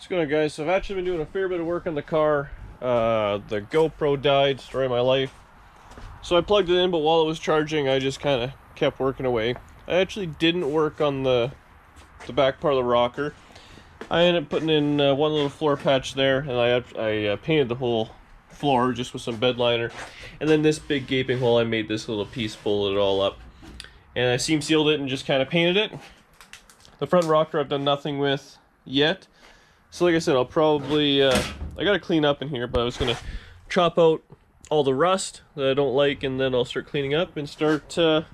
What's going on, guys? So I've actually been doing a fair bit of work on the car. The GoPro died, story of my life. So I plugged it in, but while it was charging, I just kind of kept working away. I actually didn't work on the back part of the rocker. I ended up putting in one little floor patch there, and I painted the whole floor just with some bed liner. And then this big gaping hole, I made this little piece, folded it all up. And I seam sealed it and just kind of painted it. The front rocker I've done nothing with yet. So like I said, I'll probably, I gotta clean up in here, but I was gonna chop out all the rust that I don't like, and then I'll start cleaning up and start prepping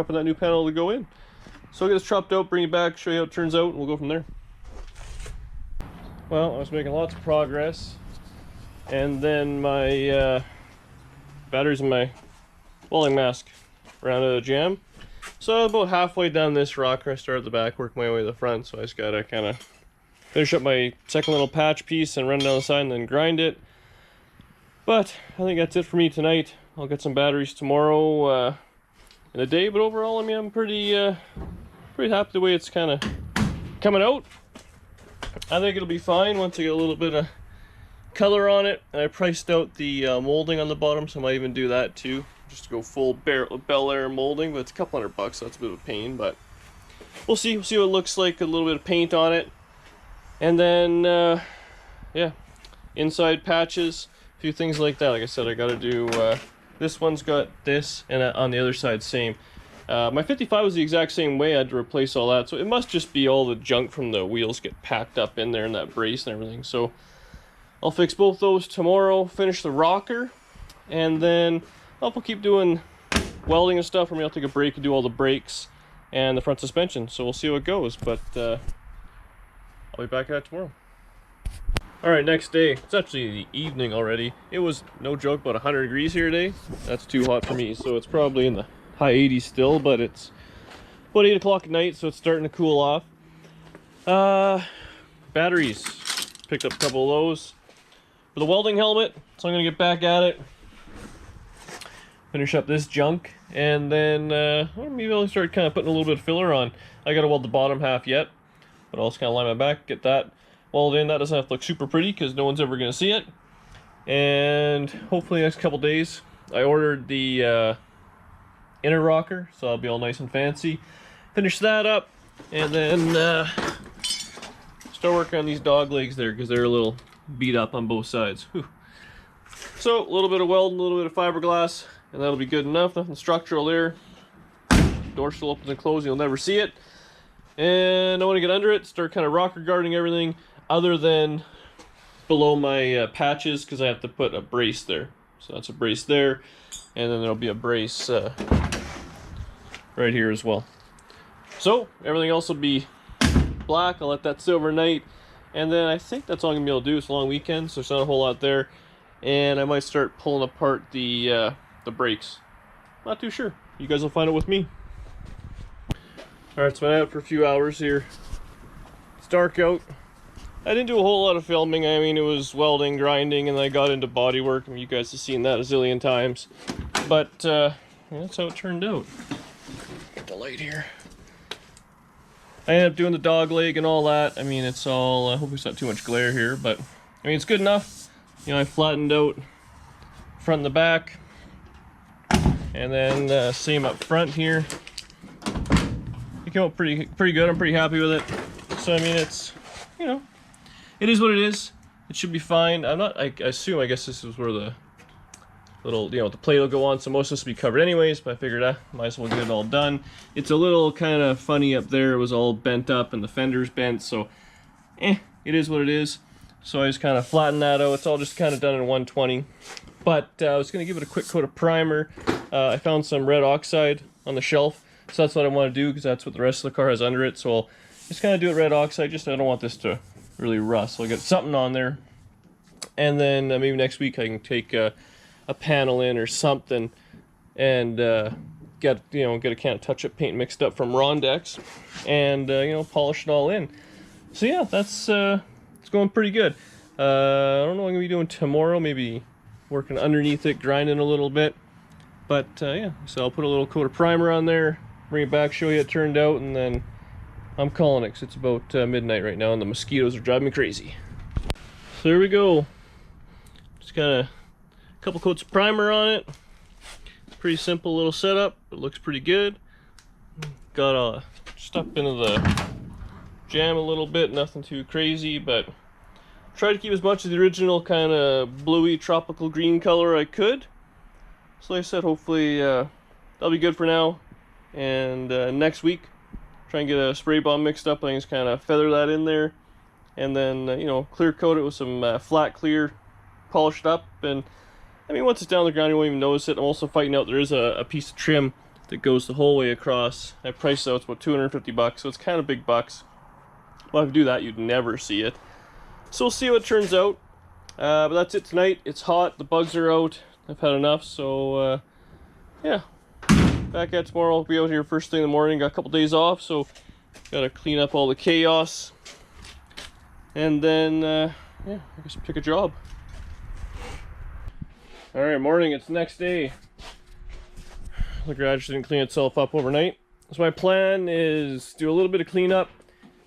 that new panel to go in. So I'll get this chopped out, bring it back, show you how it turns out, and we'll go from there. Well, I was making lots of progress, and then my batteries in my welding mask ran out of jam. So about halfway down this rocker, I started at the back, work my way to the front, so I just gotta kind of finish up my second little patch piece and run down the side and then grind it. But I think that's it for me tonight. I'll get some batteries tomorrow in the day, but overall, I mean, I'm pretty happy the way it's kind of coming out. I think it'll be fine once I get a little bit of color on it. And I priced out the molding on the bottom, so I might even do that too, just to go full Bel Air molding. But it's a couple $100, so that's a bit of a pain, but we'll see. We'll see what it looks like. A little bit of paint on it. And then, yeah, inside patches, a few things like that. Like I said, I got to do, this one's got this, and on the other side, same. My 55 was the exact same way. I had to replace all that. So it must just be all the junk from the wheels get packed up in there, and that brace and everything. So I'll fix both those tomorrow, finish the rocker, and then I'll keep doing welding and stuff. For me, I'll take a break and do all the brakes and the front suspension. So we'll see how it goes. But, I'll be back at it tomorrow. Alright, next day. It's actually the evening already. It was, no joke, about 100 degrees here today. That's too hot for me, so it's probably in the high 80s still, but it's about 8 o'clock at night, so it's starting to cool off. Batteries. Picked up a couple of those. For the welding helmet, so I'm going to get back at it. Finish up this junk, and then maybe I'll start kind of putting a little bit of filler on. I got to weld the bottom half yet. But I'll just kind of line my back, get that welded in. That doesn't have to look super pretty because no one's ever going to see it. And hopefully the next couple days, I ordered the inner rocker, so I'll be all nice and fancy. Finish that up, and then start working on these dog legs there because they're a little beat up on both sides. Whew. So a little bit of welding, a little bit of fiberglass, and that'll be good enough. Nothing structural there. Door still opens and closes, you'll never see it. And I want to get under it, start kind of rocker guarding everything other than below my patches, because I have to put a brace there. So that's a brace there, and then there'll be a brace right here as well. So everything else will be black. I'll let that sit overnight, and then I think that's all I'm going to be able to do. It's a long weekend, so there's not a whole lot there. And I might start pulling apart the brakes. Not too sure. You guys will find out with me. Alright, so I've been out for a few hours here. It's dark out. I didn't do a whole lot of filming. I mean, it was welding, grinding, and then I got into body work. I mean, you guys have seen that a zillion times. But that's how it turned out. Get the light here. I ended up doing the dog leg and all that. I mean, it's all, I hope it's not too much glare here, but I mean, it's good enough. You know, I flattened out front and the back. And then same up front here. Came out pretty good. I'm pretty happy with it. So I mean, it's, you know, it is what it is. It should be fine. I'm not, I guess this is where the little, you know, the plate will go on, so most of this will be covered anyways, but I figured might as well get it all done. It's a little kind of funny up there. It was all bent up and the fender's bent, so it is what it is. So I just kind of flattened that out. It's all just kind of done in 120. But I was going to give it a quick coat of primer. I found some red oxide on the shelf. So that's what I want to do, because that's what the rest of the car has under it. So I'll just kind of do it red oxide. Just I don't want this to really rust. So I'll get something on there. And then maybe next week I can take a panel in or something and get a can of touch-up paint mixed up from Rondex and polish it all in. So yeah, that's it's going pretty good. I don't know what I'm gonna be doing tomorrow. Maybe working underneath it, grinding a little bit. But yeah, so I'll put a little coat of primer on there, bring it back, show you it turned out, and then I'm calling it because it's about midnight right now and the mosquitoes are driving me crazy. So there we go. Just got a couple coats of primer on it. Pretty simple little setup. It looks pretty good. Got stuck into the jam a little bit, nothing too crazy, but tried to keep as much of the original kind of bluey tropical green color I could. So like I said, hopefully that'll be good for now. And next week, try and get a spray bomb mixed up. I think it's kind of feather that in there, and then you know, clear coat it with some flat clear, polished up. And I mean, once it's down on the ground, you won't even notice it. I'm also finding out there is a piece of trim that goes the whole way across. I priced out, it's about 250 bucks, so it's kind of big bucks. Well, if you do that, you'd never see it. So we'll see how it turns out. But that's it tonight. It's hot, the bugs are out. I've had enough, so yeah. Back at tomorrow. I'll be out here first thing in the morning. Got a couple days off, so gotta clean up all the chaos. And then, yeah, I guess pick a job. Alright, morning, it's the next day. The garage didn't clean itself up overnight. So my plan is do a little bit of cleanup,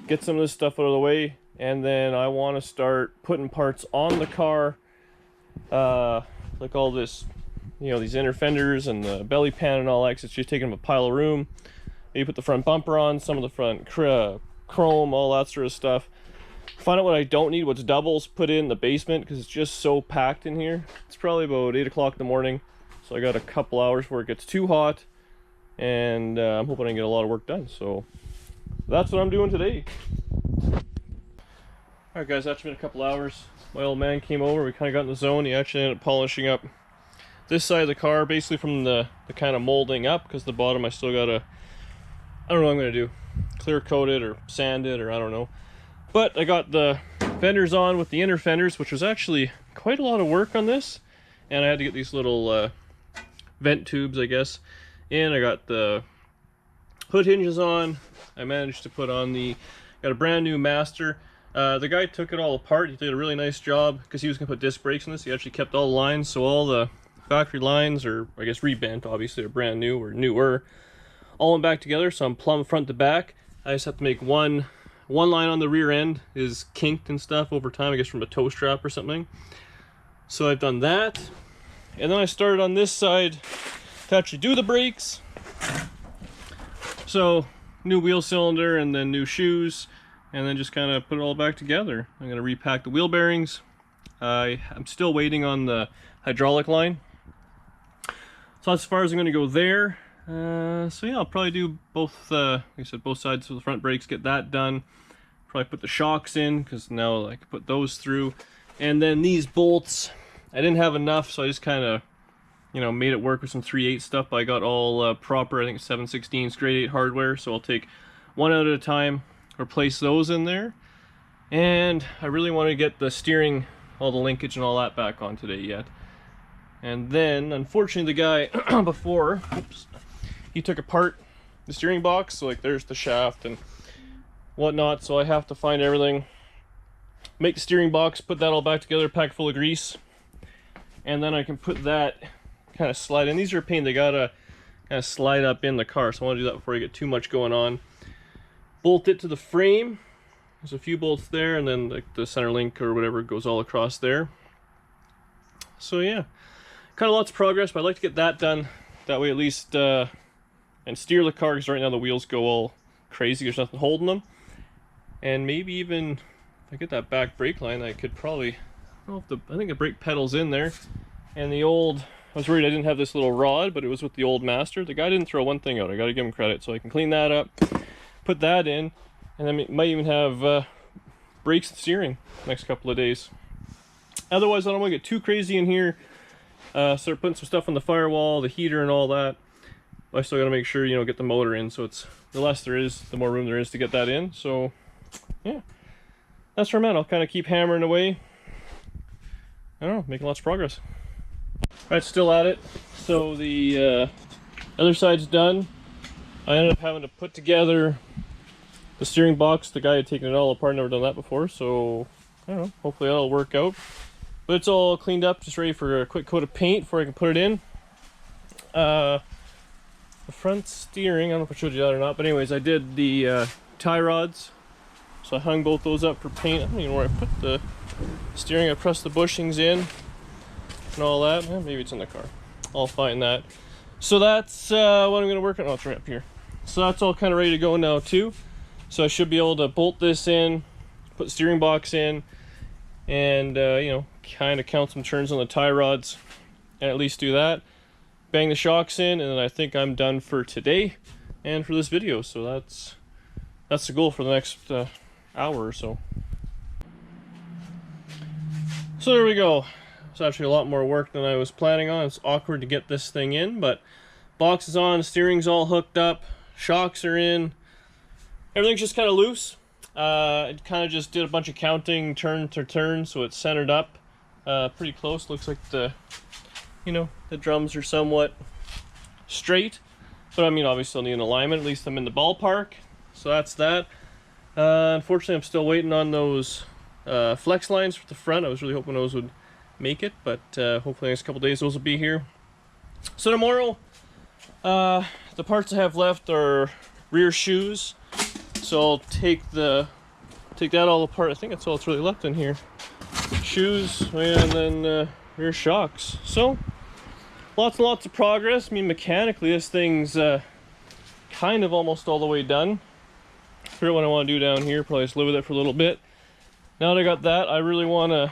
get some of this stuff out of the way, and then I want to start putting parts on the car. Like all this, you know, these inner fenders and the belly pan and all that, 'cause it's just taking up a pile of room. Maybe put the front bumper on, some of the front chrome, all that sort of stuff. Find out what I don't need, what's doubles, put in the basement, because it's just so packed in here. It's probably about 8 o'clock in the morning, so I got a couple hours before it gets too hot, and I'm hoping I can get a lot of work done. So that's what I'm doing today. Alright guys, that's been a couple hours. My old man came over, we kind of got in the zone. He actually ended up polishing up this side of the car, basically from the kind of molding up, because the bottom I still gotta, I don't know what I'm gonna do, clear coat it or sand it, or I don't know. But I got the fenders on with the inner fenders, which was actually quite a lot of work on this, and I had to get these little vent tubes, I guess, in. I got the hood hinges on. I managed to put on got a brand new master. The guy took it all apart. He did a really nice job, because he was going to put disc brakes in this. He actually kept all the lines, so all the factory lines, or I guess rebent, obviously they're brand new or newer, all went back together, so I'm plumb front to back. I just have to make one line on the rear end is kinked and stuff over time, I guess from a toe strap or something. So I've done that, and then I started on this side to actually do the brakes. So new wheel cylinder and then new shoes, and then just kind of put it all back together. I'm going to repack the wheel bearings. I'm still waiting on the hydraulic line. So as far as I'm going to go there. So yeah, I'll probably do both, like I said, both sides of the front brakes, get that done. Probably put the shocks in, because now I can put those through. And then these bolts, I didn't have enough, so I just kind of, you know, made it work with some 3/8 stuff. But I got all proper, I think 7/16 grade 8 hardware, so I'll take one out at a time, replace those in there. And I really want to get the steering, all the linkage and all that back on today yet. And then, unfortunately, the guy before, oops, he took apart the steering box, so like there's the shaft and whatnot, so I have to find everything, make the steering box, put that all back together, pack full of grease, and then I can put that, kind of slide in. These are a pain, they gotta kind of slide up in the car, so I want to do that before I get too much going on. Bolt it to the frame. There's a few bolts there, and then like the center link or whatever goes all across there. So yeah, kind of lots of progress, but I'd like to get that done. That way at least, and steer the car, because right now the wheels go all crazy, there's nothing holding them. And maybe even, if I get that back brake line, I could probably, I don't know if I think the brake pedal's in there. And the old, I was worried I didn't have this little rod, but it was with the old master. The guy didn't throw one thing out, I gotta give him credit. So I can clean that up, put that in, and then it might even have brakes and steering next couple of days. Otherwise, I don't want to get too crazy in here. Start putting some stuff on the firewall, the heater and all that. But I still gotta make sure, you know, get the motor in, so it's, the less there is, the more room there is to get that in. So yeah, that's where I'm at. I'll kind of keep hammering away. I don't know, making lots of progress. Alright, still at it. So the other side's done. I ended up having to put together the steering box. The guy had taken it all apart, never done that before, so I don't know, hopefully that'll work out. But it's all cleaned up, just ready for a quick coat of paint before I can put it in. The front steering, I don't know if I showed you that or not, but anyways, I did the tie rods. So I hung both those up for paint. I don't even know where I put the steering. I pressed the bushings in and all that. Well, maybe it's in the car. I'll find that. So that's what I'm going to work on. Oh, it's right up here. So that's all kind of ready to go now too. So I should be able to bolt this in, put the steering box in, and you know, kind of count some turns on the tie rods, and at least do that. Bang the shocks in, and then I think I'm done for today and for this video. So that's the goal for the next hour or so. So there we go. It's actually a lot more work than I was planning on. It's awkward to get this thing in, but box is on, steering's all hooked up, shocks are in, everything's just kind of loose. It kind of just did a bunch of counting turn to turn, so it's centered up pretty close. Looks like the drums are somewhat straight, but I mean, obviously I'll need an alignment. At least I'm in the ballpark, so that's that. Unfortunately, I'm still waiting on those flex lines for the front. I was really hoping those would make it, but hopefully the next couple days those will be here. So tomorrow, the parts I have left are rear shoes. So I'll take that all apart. I think that's all that's really left in here. Shoes and then rear shocks. So lots and lots of progress. I mean, mechanically this thing's kind of almost all the way done. Figure out what I want to do down here. Probably just live with it for a little bit. Now that I got that, I really want to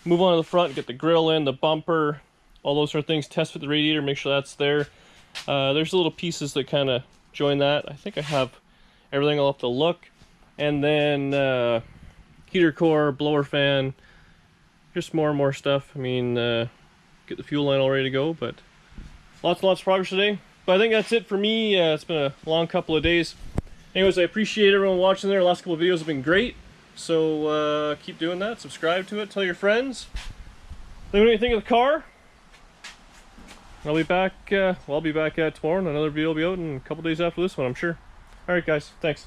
move on to the front, get the grill in, the bumper, all those sort of things. Test fit the radiator, make sure that's there. There's little pieces that kind of join that. I think I have everything. I'll have to look. And then heater core, blower fan, just more and more stuff. I mean, get the fuel line all ready to go, but lots and lots of progress today. But I think that's it for me. It's been a long couple of days. Anyways, I appreciate everyone watching there. The last couple of videos have been great. So keep doing that. Subscribe to it. Tell your friends. Let me know what you think of the car. I'll be back. I'll be back tomorrow, and another video will be out in a couple days after this one, I'm sure. All right, guys. Thanks.